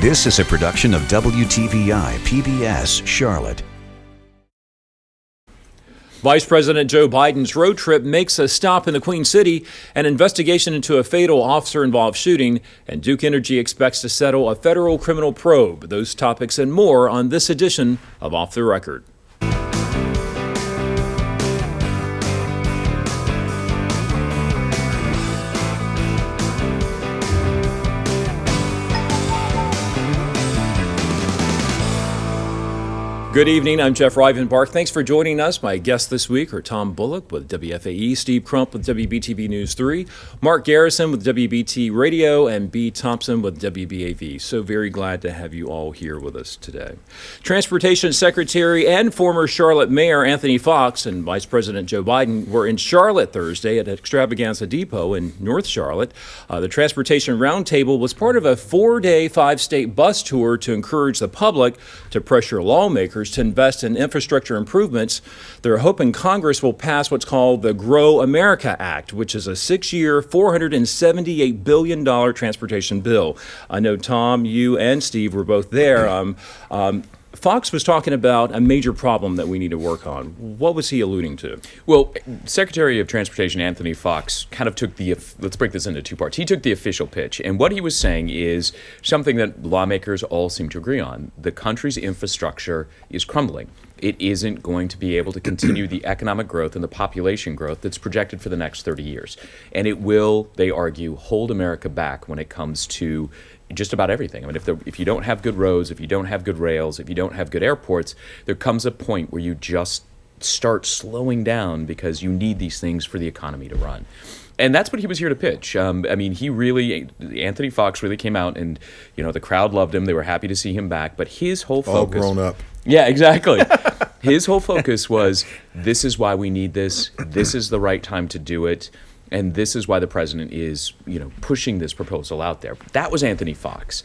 This is a production of WTVI PBS Charlotte. Vice President Joe Biden's road trip makes a stop in the Queen City, an investigation into a fatal officer-involved shooting, and Duke Energy expects to settle a federal criminal probe. Those topics and more on this edition of Off the Record. Good evening, I'm Jeff Rivenbark. Thanks for joining us. My guests this week are Tom Bullock with WFAE, Steve Crump with WBTV News 3, Mark Garrison with WBT Radio, and B. Thompson with WBAV. So very glad to have you all here with us today. Transportation Secretary and former Charlotte Mayor Anthony Foxx and Vice President Joe Biden were in Charlotte Thursday at Extravaganza Depot in North Charlotte. The Transportation Roundtable was part of a 4-day, 5-state bus tour to encourage the public to pressure lawmakers to invest in infrastructure improvements. They're hoping Congress will pass what's called the Grow America Act, which is a 6-year, $478 billion transportation bill. I know Tom, you, and Steve were both there. Foxx was talking about a major problem that we need to work on. What was he alluding to? Well, Secretary of Transportation Anthony Foxx kind of took let's break this into two parts. He took the official pitch, and what he was saying is something that lawmakers all seem to agree on. The country's infrastructure is crumbling. It isn't going to be able to continue the economic growth and the population growth that's projected for the next 30 years. And it will, they argue, hold America back when it comes to just about everything. I mean, if you don't have good roads, if you don't have good rails, if you don't have good airports, there comes a point where you just start slowing down because you need these things for the economy to run. And that's what he was here to pitch. Anthony Foxx really came out and, the crowd loved him. They were happy to see him back. But his whole focus... All grown up. Yeah, exactly. His whole focus was, this is why we need this. This is the right time to do it. And this is why the president is, pushing this proposal out there. That was Anthony Foxx.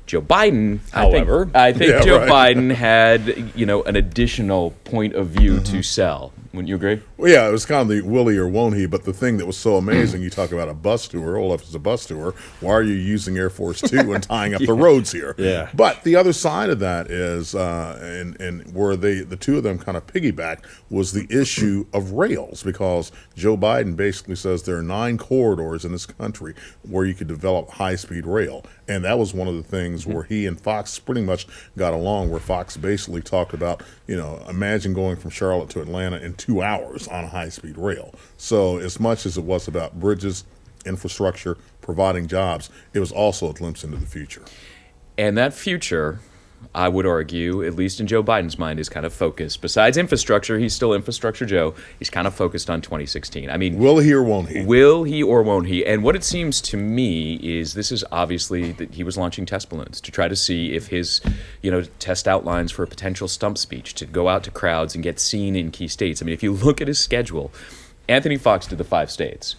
Joe Biden, however, I think Joe Biden had, an additional point of view to sell. Wouldn't you agree? Well, yeah, it was kind of the will he or won't he, but the thing that was so amazing, you talk about a bus tour, if it's a bus tour, why are you using Air Force Two and tying up the roads here? Yeah. But the other side of that is, and where the two of them kind of piggyback, was the issue of rails, because Joe Biden basically says there are 9 corridors in this country where you could develop high-speed rail. And that was one of the things where he and Foxx pretty much got along, where Foxx basically talked about, imagine going from Charlotte to Atlanta in 2 hours on a high-speed rail. So as much as it was about bridges, infrastructure, providing jobs, it was also a glimpse into the future. And that future, I would argue, at least in Joe Biden's mind, is kind of focused. Besides infrastructure, he's still Infrastructure Joe. He's kind of focused on 2016. I mean, will he or won't he? Will he or won't he? And what it seems to me is this is obviously that he was launching test balloons to try to see if his, test outlines for a potential stump speech to go out to crowds and get seen in key states. I mean, if you look at his schedule, Anthony Foxx did the 5 states.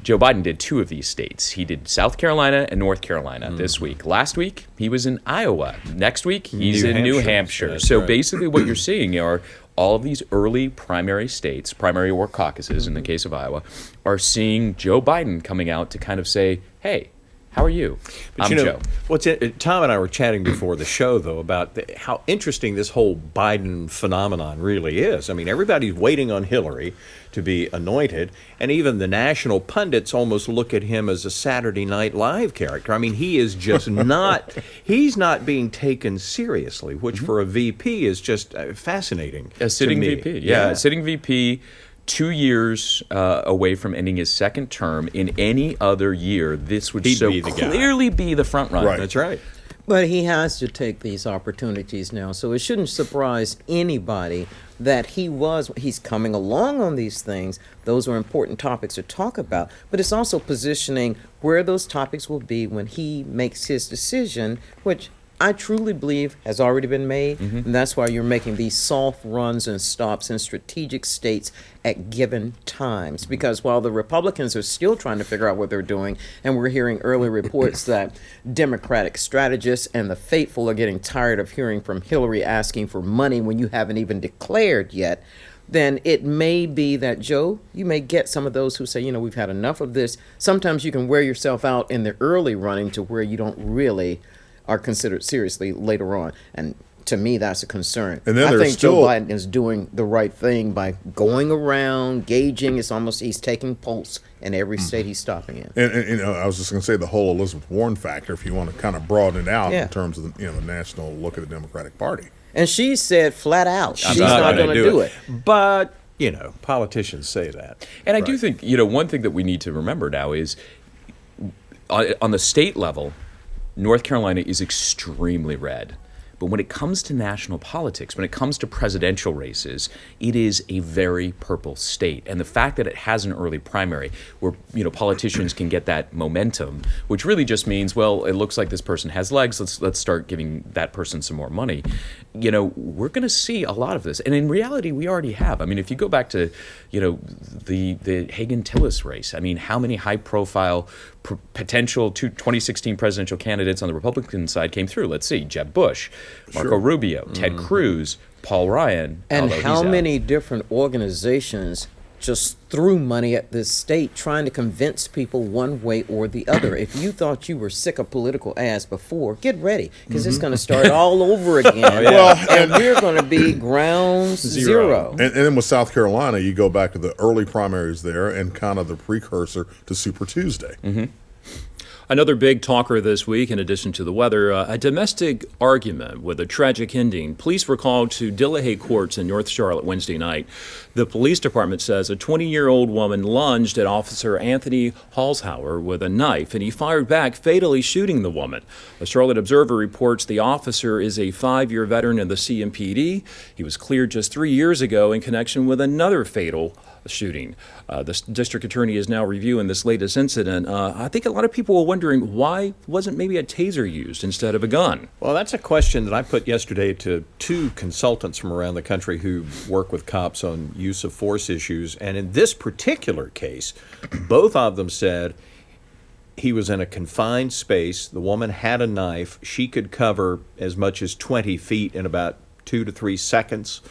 Joe Biden did 2 of these states. He did South Carolina and North Carolina this week. Last week, he was in Iowa. Next week, he's in New Hampshire. So basically what you're seeing are all of these early primary states, primary or caucuses in the case of Iowa, are seeing Joe Biden coming out to kind of say, hey, how are you? But I'm Joe. Tom and I were chatting before the show, though, about how interesting this whole Biden phenomenon really is. I mean, everybody's waiting on Hillary to be anointed, and even the national pundits almost look at him as a Saturday Night Live character. I mean, he is just he's not being taken seriously, which for a VP is just fascinating. A sitting to me. VP, yeah. A sitting VP. 2 years away from ending his second term. In any other year, this would clearly be the front runner. Right. That's right. But he has to take these opportunities now, so it shouldn't surprise anybody that he's coming along on these things. Those are important topics to talk about, but it's also positioning where those topics will be when he makes his decision, which I truly believe has already been made, and that's why you're making these soft runs and stops in strategic states at given times. Because while the Republicans are still trying to figure out what they're doing, and we're hearing early reports that Democratic strategists and the faithful are getting tired of hearing from Hillary asking for money when you haven't even declared yet, then it may be that, Joe, you may get some of those who say, we've had enough of this. Sometimes you can wear yourself out in the early running to where you don't really are considered seriously later on. And to me, that's a concern. And then I there's think still- Joe Biden is doing the right thing by going around, gauging. It's almost he's taking pulse in every state he's stopping in. And you know, I was just going to say the whole Elizabeth Warren factor, if you want to kind of broaden it out Yeah. in terms of the national look at the Democratic Party. And she said flat out, she's I'm not gonna going to do it. But, politicians say that. And I do think, one thing that we need to remember now is on the state level, North Carolina is extremely red. But when it comes to national politics, when it comes to presidential races, it is a very purple state. And the fact that it has an early primary where, politicians can get that momentum, which really just means, well, it looks like this person has legs, let's start giving that person some more money. We're going to see a lot of this. And in reality, we already have. I mean, if you go back to, the Hagen-Tillis race, I mean, how many high-profile potential 2016 presidential candidates on the Republican side came through? Let's see, Jeb Bush, Marco Rubio, Ted Cruz, Paul Ryan. And although how he's out. many different organizations just threw money at this state trying to convince people one way or the other? If you thought you were sick of political ads before, get ready, because it's going to start all over again. Well, and we're going to be ground zero. And then with South Carolina, you go back to the early primaries there and kind of the precursor to Super Tuesday. Another big talker this week, in addition to the weather, a domestic argument with a tragic ending. Police were called to Dillahay Courts in North Charlotte Wednesday night. The police department says a 20-year-old woman lunged at Officer Anthony Halshauer with a knife, and he fired back, fatally shooting the woman. The Charlotte Observer reports the officer is a 5-year veteran of the CMPD. He was cleared just 3 years ago in connection with another fatal shooting. The district attorney is now reviewing this latest incident. I think a lot of people were wondering why wasn't maybe a taser used instead of a gun? Well, that's a question that I put yesterday to 2 consultants from around the country who work with cops on use of force issues. And in this particular case, both of them said he was in a confined space. The woman had a knife. She could cover as much as 20 feet in about 2 to 3 seconds.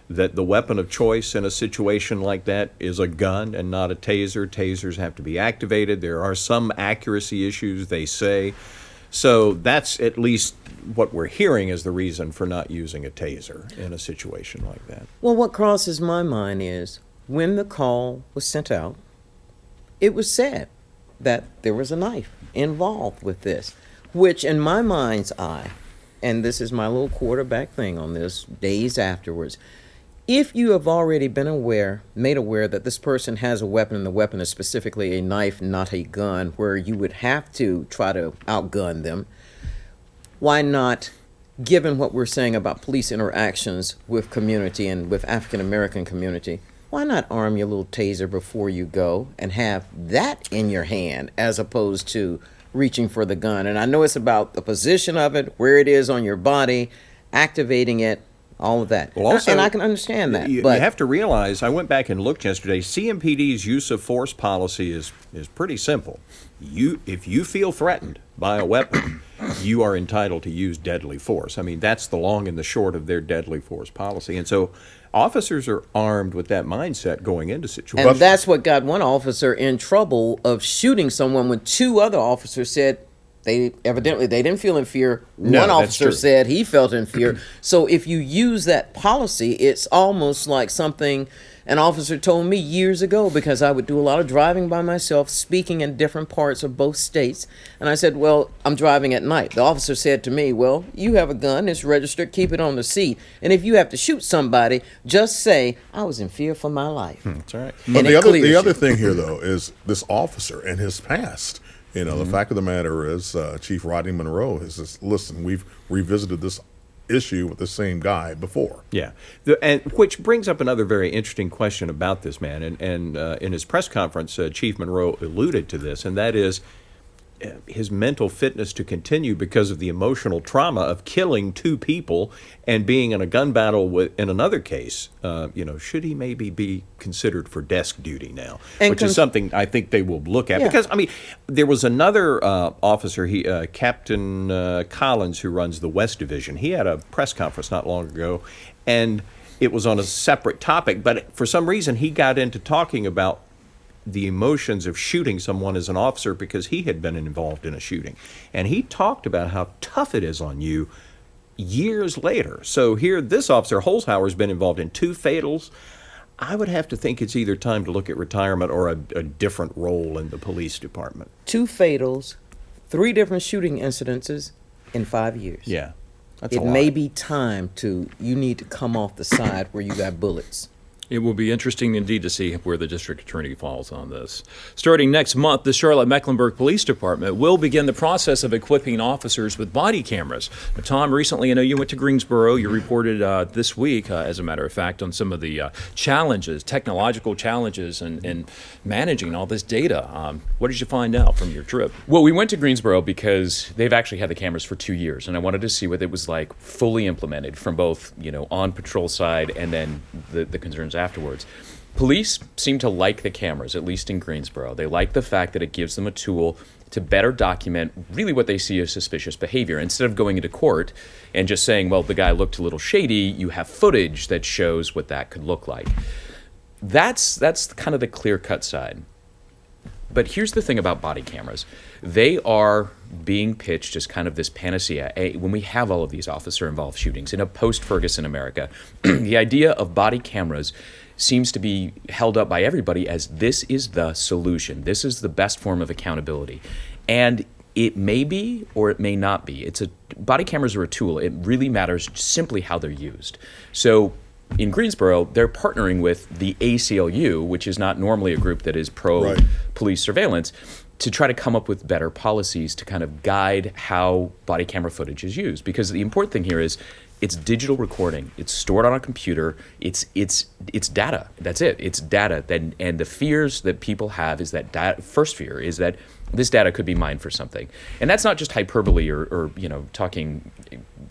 That the weapon of choice in a situation like that is a gun and not a taser. Tasers have to be activated. There are some accuracy issues, they say. So that's at least what we're hearing is the reason for not using a taser in a situation like that. Well, what crosses my mind is when the call was sent out, it was said that there was a knife involved with this, which in my mind's eye, and this is my little quarterback thing on this, days afterwards, if you have already been made aware that this person has a weapon, and the weapon is specifically a knife, not a gun, where you would have to try to outgun them, why not, given what we're saying about police interactions with community and with African American community, why not arm your little taser before you go and have that in your hand as opposed to reaching for the gun? And I know it's about the position of it, where it is on your body, activating it, all of that. Well, also, and I can understand that. You but have to realize, I went back and looked yesterday, CMPD's use of force policy is pretty simple. If you feel threatened by a weapon, you are entitled to use deadly force. I mean, that's the long and the short of their deadly force policy. And so officers are armed with that mindset going into situations. And that's what got one officer in trouble of shooting someone when 2 other officers said they didn't feel in fear. No, One that's officer true. said he felt in fear. So if you use that policy, it's almost like something an officer told me years ago, because I would do a lot of driving by myself, speaking in different parts of both states. And I said, well, I'm driving at night. The officer said to me, well, you have a gun, it's registered, keep it on the seat. And if you have to shoot somebody, just say, I was in fear for my life. That's all right. But And the it other clears the other you. thing here, though, is this officer and his past. The fact of the matter is, Chief Rodney Monroe has says, listen, we've revisited this issue with the same guy before. Yeah, and which brings up another very interesting question about this man. And in his press conference, Chief Monroe alluded to this, and that is his mental fitness to continue because of the emotional trauma of killing 2 people and being in a gun battle in another case. Should he maybe be considered for desk duty now? And which is something I think they will look at. Yeah. Because, I mean, there was another officer, Captain Collins, who runs the West Division. He had a press conference not long ago, and it was on a separate topic. But for some reason, he got into talking about the emotions of shooting someone as an officer because he had been involved in a shooting. And he talked about how tough it is on you years later. So here, this officer, Holzhauer's been involved in 2 fatals. I would have to think it's either time to look at retirement or a different role in the police department. 2 fatals, 3 different shooting incidences in 5 years. Yeah, that's It a lot. may be time you need to come off the side where you got bullets. It will be interesting indeed to see where the district attorney falls on this. Starting next month, the Charlotte-Mecklenburg Police Department will begin the process of equipping officers with body cameras. Now, Tom, recently, I know you went to Greensboro. You reported this week, as a matter of fact, on some of the challenges, technological challenges, in managing all this data. What did you find out from your trip? Well, we went to Greensboro because they've actually had the cameras for 2 years, and I wanted to see what it was like fully implemented from both, on patrol side and then the concerns afterwards. Police seem to like the cameras, at least in Greensboro. They like the fact that it gives them a tool to better document really what they see as suspicious behavior. Instead of going into court and just saying, well, the guy looked a little shady, you have footage that shows what that could look like. That's kind of the clear-cut side. But here's the thing about body cameras. They are being pitched as kind of this panacea. When we have all of these officer-involved shootings in a post-Ferguson America, the idea of body cameras seems to be held up by everybody as this is the solution. This is the best form of accountability. And it may be or it may not be. Body cameras are a tool. It really matters simply how they're used. So in Greensboro, they're partnering with the ACLU, which is not normally a group that is pro-police surveillance, to try to come up with better policies to kind of guide how body camera footage is used. Because the important thing here is it's digital recording. It's stored on a computer. It's data. That's it. It's data. And the fears that people have is that first fear is that this data could be mined for something. And that's not just hyperbole or talking,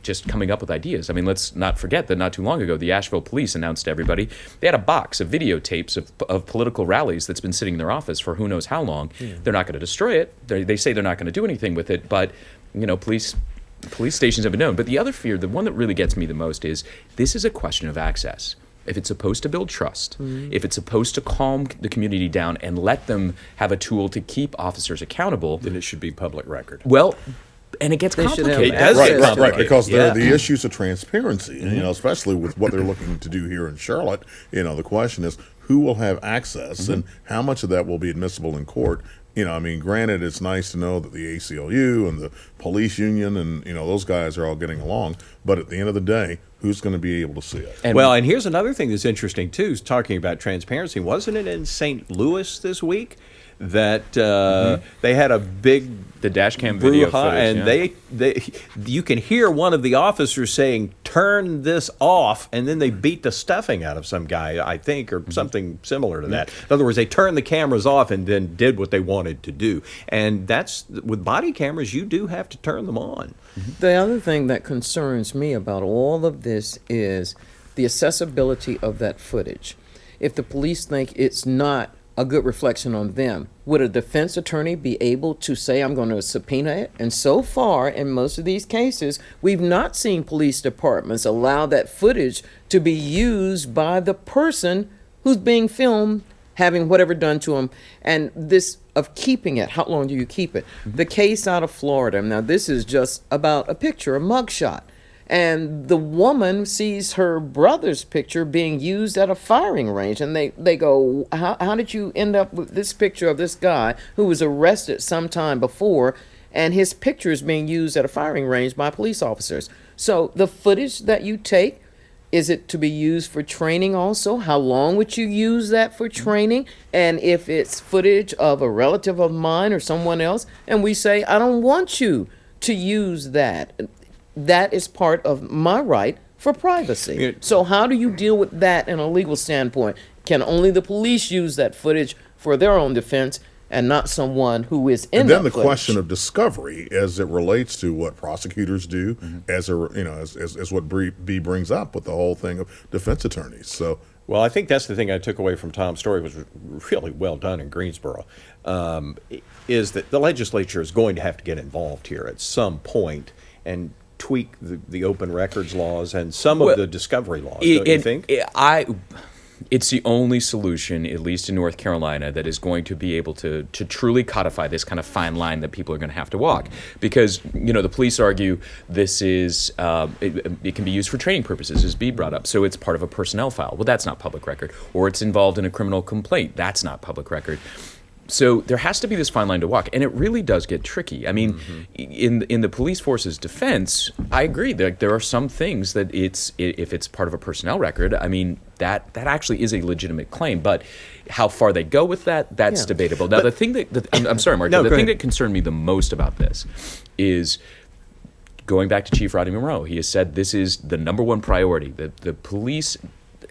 just coming up with ideas. I mean, let's not forget that not too long ago, the Asheville police announced to everybody they had a box of videotapes of political rallies that's been sitting in their office for who knows how long. Yeah. They're not going to destroy it. They say they're not going to do anything with it, but police stations have been known. But the other fear, the one that really gets me the most, is this is a question of access. If it's supposed to build trust, if it's supposed to calm the community down and let them have a tool to keep officers accountable, then it should be public record. Well, and it gets complicated. It does get complicated. Because there are the issues of transparency, and, especially with what they're looking to do here in Charlotte. The question is who will have access and how much of that will be admissible in court. Granted, it's nice to know that the ACLU and the police union and, those guys are all getting along. But at the end of the day, who's going to be able to see it? And here's another thing that's interesting, too, is talking about transparency. Wasn't it in St. Louis this week that they had a big the dashcam video footage, and you can hear one of the officers saying, "Turn this off," and then they beat the stuffing out of some guy, I think, or something similar to that. In other words, they turned the cameras off and then did what they wanted to do. And that's with body cameras, you do have to turn them on. The other thing that concerns me about all of this is the accessibility of that footage. If the police think it's not a good reflection on them, would a defense attorney be able to say, I'm going to subpoena it? And so far, in most of these cases, we've not seen police departments allow that footage to be used by the person who's being filmed having whatever done to them. And this of keeping it, how long do you keep it? The case out of Florida, now this is just about a picture, a mugshot. And the woman sees her brother's picture being used at a firing range. And they go, how did you end up with this picture of this guy who was arrested some time before, and his picture is being used at a firing range by police officers? So the footage that you take, is it to be used for training also? How long would you use that for training? And if it's footage of a relative of mine or someone else, and we say, I don't want you to use that. That is part of my right for privacy. So how do you deal with that in a legal standpoint? Can only the police use that footage for their own defense and not someone who is in and then the footage? question of discovery as it relates to what prosecutors do, as what B brings up with the whole thing of defense attorneys. So, well, I think that's the thing I took away from Tom's story was really well done in Greensboro, is that the legislature is going to have to get involved here at some point and tweak the open records laws and some of the discovery laws, don't you think? it's the only solution, at least in North Carolina, that is going to be able to truly codify this kind of fine line that people are going to have to walk. Because, the police argue this is, it can be used for training purposes, as B brought up. So it's part of a personnel file. Well, that's not public record. Or it's involved in a criminal complaint. That's not public record. So there has to be this fine line to walk, and it really does get tricky. I mean, in the police force's defense, I agree. There are some things that if it's part of a personnel record, I mean, that actually is a legitimate claim. But how far they go with that's debatable. Now, the thing I'm sorry, Mark. No, the thing that concerned me the most about this is going back to Chief Rodney Monroe. He has said this is the number one priority. The police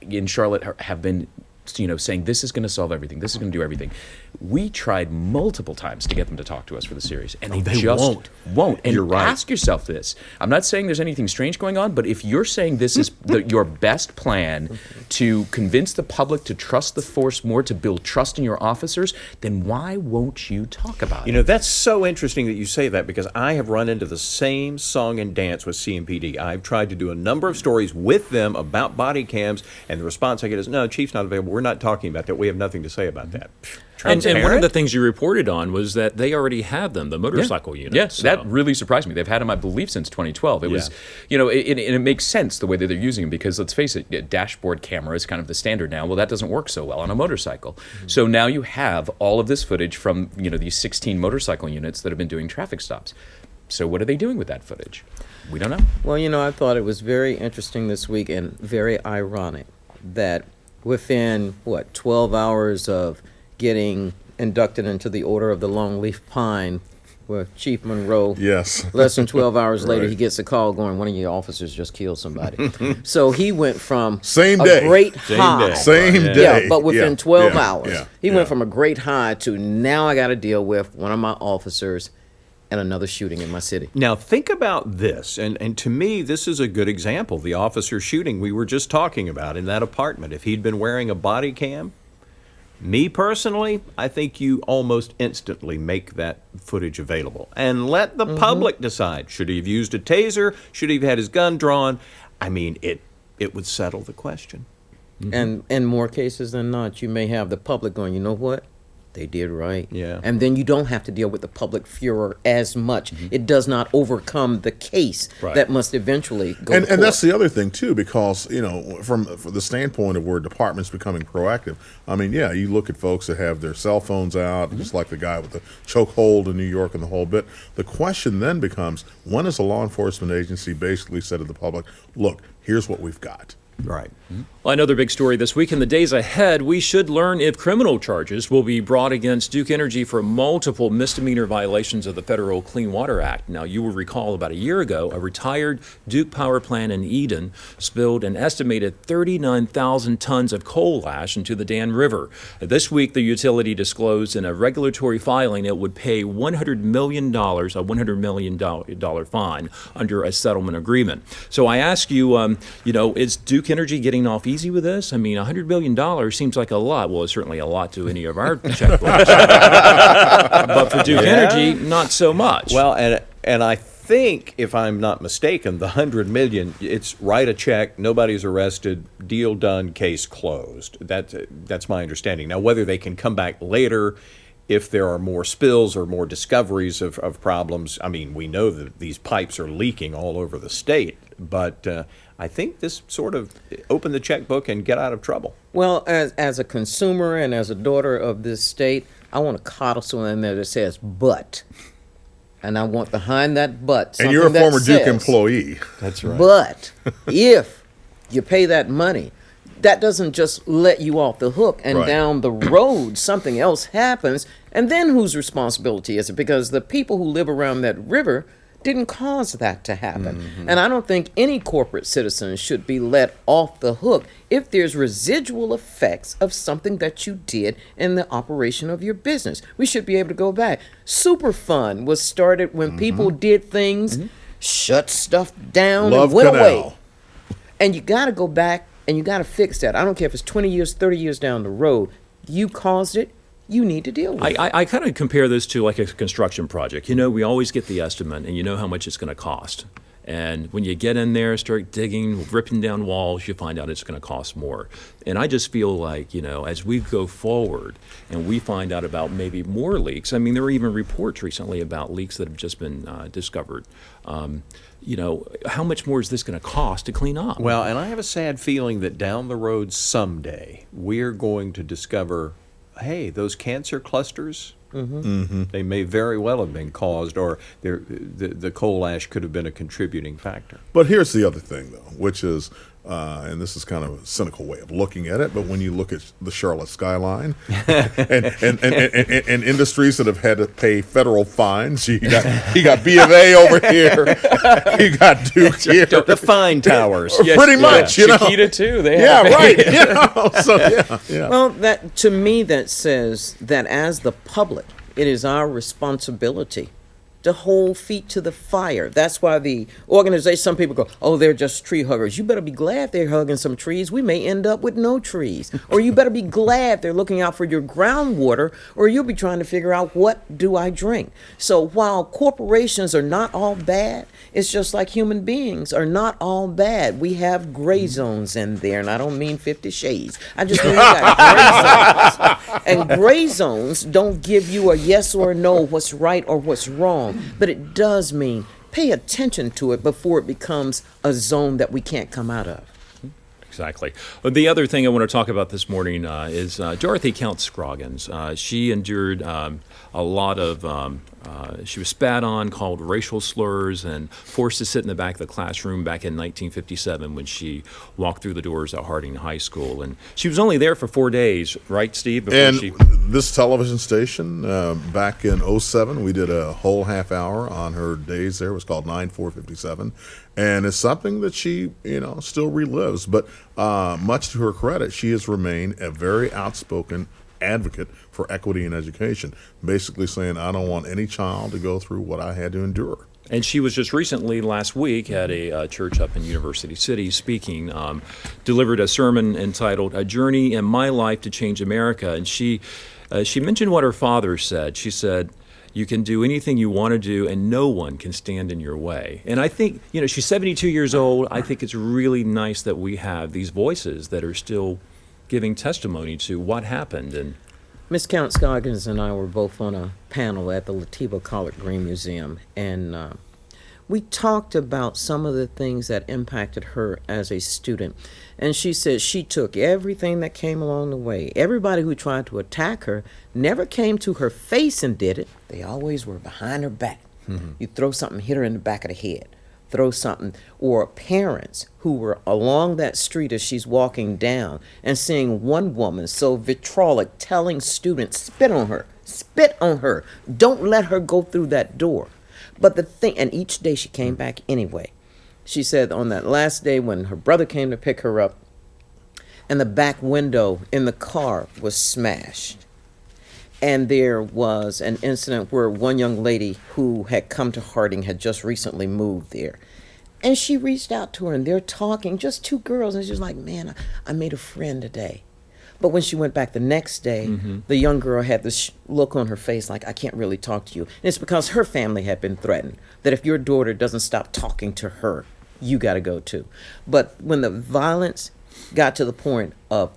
in Charlotte have been saying this is going to solve everything. This is going to do everything. We tried multiple times to get them to talk to us for the series, and they just won't. And you're right. Ask yourself this. I'm not saying there's anything strange going on, but if you're saying this is your best plan to convince the public to trust the force more, to build trust in your officers, then why won't you talk about it? That's so interesting that you say that, because I have run into the same song and dance with CMPD. I've tried to do a number of stories with them about body cams, and the response I get is, no, Chief's not available. We're not talking about that. We have nothing to say about that. And one of the things you reported on was that they already have them, the motorcycle units. Yes, so. that really surprised me. They've had them, I believe, since 2012. It was, it makes sense the way that they're using them, because let's face it, dashboard camera is kind of the standard now. Well, that doesn't work so well on a motorcycle. So now you have all of this footage from, these 16 motorcycle units that have been doing traffic stops. So what are they doing with that footage? We don't know. Well, I thought it was very interesting this week and very ironic that within, 12 hours of getting inducted into the Order of the Longleaf Pine, where Chief Monroe, less than 12 hours later, he gets a call going, one of your officers just killed somebody. So he went from a great high. Same day. Yeah, but within 12 hours. He went from a great high to now I got to deal with one of my officers and another shooting in my city. Now, think about this, and to me, this is a good example. The officer shooting we were just talking about in that apartment. If he'd been wearing a body cam, me personally, I think you almost instantly make that footage available and let the public decide. Should he have used a taser? Should he have had his gun drawn? I mean, it would settle the question. And in more cases than not, you may have the public going, you know what? They did right. Yeah. And then you don't have to deal with the public furor as much. It does not overcome the case that must eventually go to court. And that's the other thing, too, because, from the standpoint of where departments becoming proactive, I mean, you look at folks that have their cell phones out, just like the guy with the chokehold in New York and the whole bit. The question then becomes, when has a law enforcement agency basically said to the public, look, here's what we've got? Right. Well, another big story this week. In the days ahead, we should learn if criminal charges will be brought against Duke Energy for multiple misdemeanor violations of the Federal Clean Water Act. Now, you will recall about a year ago, a retired Duke power plant in Eden spilled an estimated 39,000 tons of coal ash into the Dan River. This week, the utility disclosed in a regulatory filing it would pay $100 million, a $100 million fine under a settlement agreement. So I ask you, is Duke Energy getting off easy with this? I mean, $100 million seems like a lot. Well, it's certainly a lot to any of our checkbooks. But for Duke Energy, not so much. Well, and I think, if I'm not mistaken, the $100 million, it's write a check, nobody's arrested, deal done, case closed. That's my understanding. Now, whether they can come back later if there are more spills or more discoveries of problems, I mean, we know that these pipes are leaking all over the state, but I think this sort of open the checkbook and get out of trouble. Well, as a consumer and as a daughter of this state, I want to coddle someone in there that says "but," and I want behind that "but" something And you're a that former Duke says, employee. That's right. But if you pay that money, that doesn't just let you off the hook, and down the road something else happens, and then whose responsibility is it? Because the people who live around that river didn't cause that to happen. And I don't think any corporate citizen should be let off the hook if there's residual effects of something that you did in the operation of your business. We should be able to go back. Superfund was started when people did things, shut stuff down, Love and went Canal. away. And you got to go back and you got to fix that. I don't care if it's 20 years, 30 years down the road. You caused it. You need to deal with it. I kind of compare this to like a construction project. We always get the estimate and you know how much it's going to cost. And when you get in there, start digging, ripping down walls, you find out it's going to cost more. And I just feel like, as we go forward and we find out about maybe more leaks, I mean, there were even reports recently about leaks that have just been discovered. How much more is this going to cost to clean up? Well, and I have a sad feeling that down the road someday we're going to discover, hey, those cancer clusters, they may very well have been caused, or the coal ash could have been a contributing factor. But here's the other thing, though, which is, and this is kind of a cynical way of looking at it, but when you look at the Charlotte skyline and industries that have had to pay federal fines, you got B of A over here, you got Duke here, The fine towers. pretty much, Chiquita too. They Yeah, have right. So yeah. Well, that to me that says that as the public, it is our responsibility to hold feet to the fire. That's why the organization, some people go, oh, they're just tree huggers. You better be glad they're hugging some trees. We may end up with no trees. Or you better be glad they're looking out for your groundwater, or you'll be trying to figure out, what do I drink? So while corporations are not all bad, it's just like human beings are not all bad. We have gray zones in there, and I don't mean 50 Shades. I just mean we got gray zones. And gray zones don't give you a yes or a no, what's right or what's wrong. But it does mean pay attention to it before it becomes a zone that we can't come out of. Exactly. The other thing I want to talk about this morning is Dorothy Count Scoggins. She endured a lot of, she was spat on, called racial slurs, and forced to sit in the back of the classroom back in 1957 when she walked through the doors at Harding High School. And she was only there for 4 days, right, Steve? This television station, back in '07, we did a whole half hour on her days there. It was called 9/4/57. And it's something that she, still relives. But much to her credit, she has remained a very outspoken advocate for equity in education, basically saying, I don't want any child to go through what I had to endure. And she was just recently, last week, at a church up in University City speaking, delivered a sermon entitled "A Journey in My Life to Change America." And she mentioned what her father said. She said, you can do anything you want to do, and no one can stand in your way. And I think, she's 72 years old. I think it's really nice that we have these voices that are still giving testimony to what happened. And Miscount Scoggins and I were both on a panel at the Latiba Collard Green Museum, and we talked about some of the things that impacted her as a student. And she said she took everything that came along the way. Everybody who tried to attack her never came to her face and did it. They always were behind her back. You throw something, hit her in the back of the head. Throw something. Or parents who were along that street as she's walking down and seeing one woman so vitriolic telling students, spit on her, don't let her go through that door. But the thing, and each day she came back anyway. She said on that last day when her brother came to pick her up, and the back window in the car was smashed. And there was an incident where one young lady who had come to Harding had just recently moved there. And she reached out to her, and they're talking, just two girls, and she's like, man, I made a friend today. But when she went back the next day, the young girl had this look on her face like, I can't really talk to you. And it's because her family had been threatened, that if your daughter doesn't stop talking to her, you got to go too. But when the violence got to the point of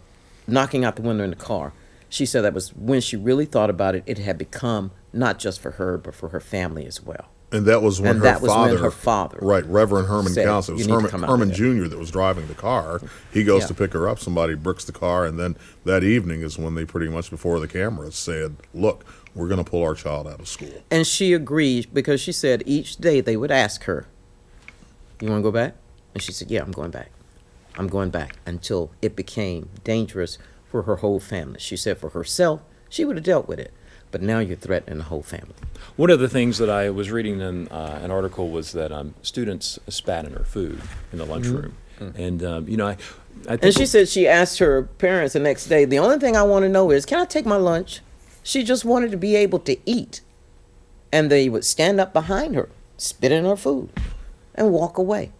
knocking out the window in the car, she said that was when she really thought about it. It had become not just for her, but for her family as well. And that was when her father, right, Reverend Herman said, Council, it was Herman Jr. that was driving the car. He goes to pick her up. Somebody bricks the car, and then that evening is when they pretty much before the cameras said, "Look, we're going to pull our child out of school." And she agreed because she said each day they would ask her, "You want to go back?" And she said, "Yeah, I'm going back. I'm going back," until it became dangerous for her whole family. She said for herself, she would have dealt with it. But now you're threatening the whole family. One of the things that I was reading in an article was that students spat in her food in the lunchroom. And, I think... And she said she asked her parents the next day, the only thing I want to know is, can I take my lunch? She just wanted to be able to eat. And they would stand up behind her, spit in her food, and walk away.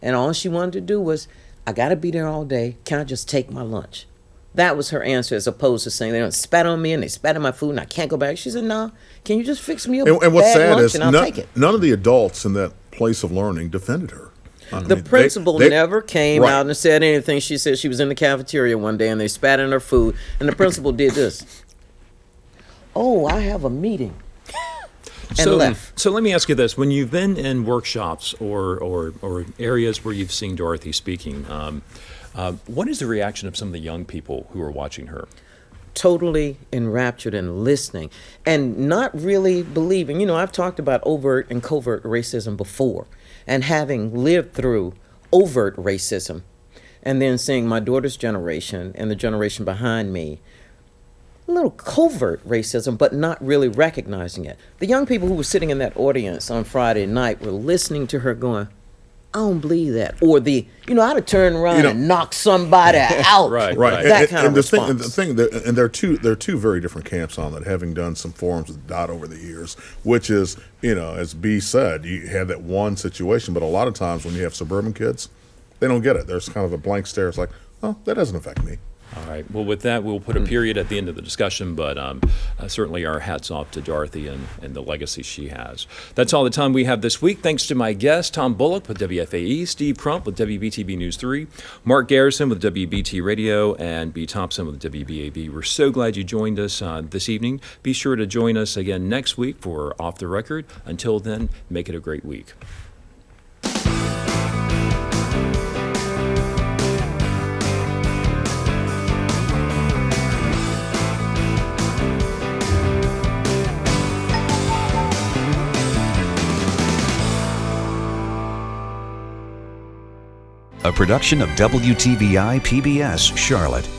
And all she wanted to do was, I got to be there all day. Can I just take my lunch? That was her answer, as opposed to saying they don't spat on me and they spat in my food and I can't go back. She said, "No, can you just fix me up and what's bad sad lunch is and I'll take it." None of the adults in that place of learning defended her. I The mean, principal they- never came right. out and said anything. She said she was in the cafeteria one day and they spat in her food, and the principal did this. Oh, I have a meeting. And left. So let me ask you this: when you've been in workshops or areas where you've seen Dorothy speaking, what is the reaction of some of the young people who are watching her? Totally enraptured and listening and not really believing. You know, I've talked about overt and covert racism before, and having lived through overt racism and then seeing my daughter's generation and the generation behind me, a little covert racism, but not really recognizing it. The young people who were sitting in that audience on Friday night were listening to her going, I don't believe that. Or I'd have turned around and knocked somebody out. Right. That kind of the response. thing, there are two very different camps on that. Having done some forums with Dot over the years, which is, as B said, you have that one situation, but a lot of times when you have suburban kids, they don't get it. There's kind of a blank stare. It's like, oh, that doesn't affect me. All right. Well, with that, we'll put a period at the end of the discussion, but certainly our hats off to Dorothy and the legacy she has. That's all the time we have this week. Thanks to my guests, Tom Bullock with WFAE, Steve Crump with WBTV News 3, Mark Garrison with WBT Radio, and B. Thompson with WBAV. We're so glad you joined us this evening. Be sure to join us again next week for Off the Record. Until then, make it a great week. A production of WTVI PBS, Charlotte.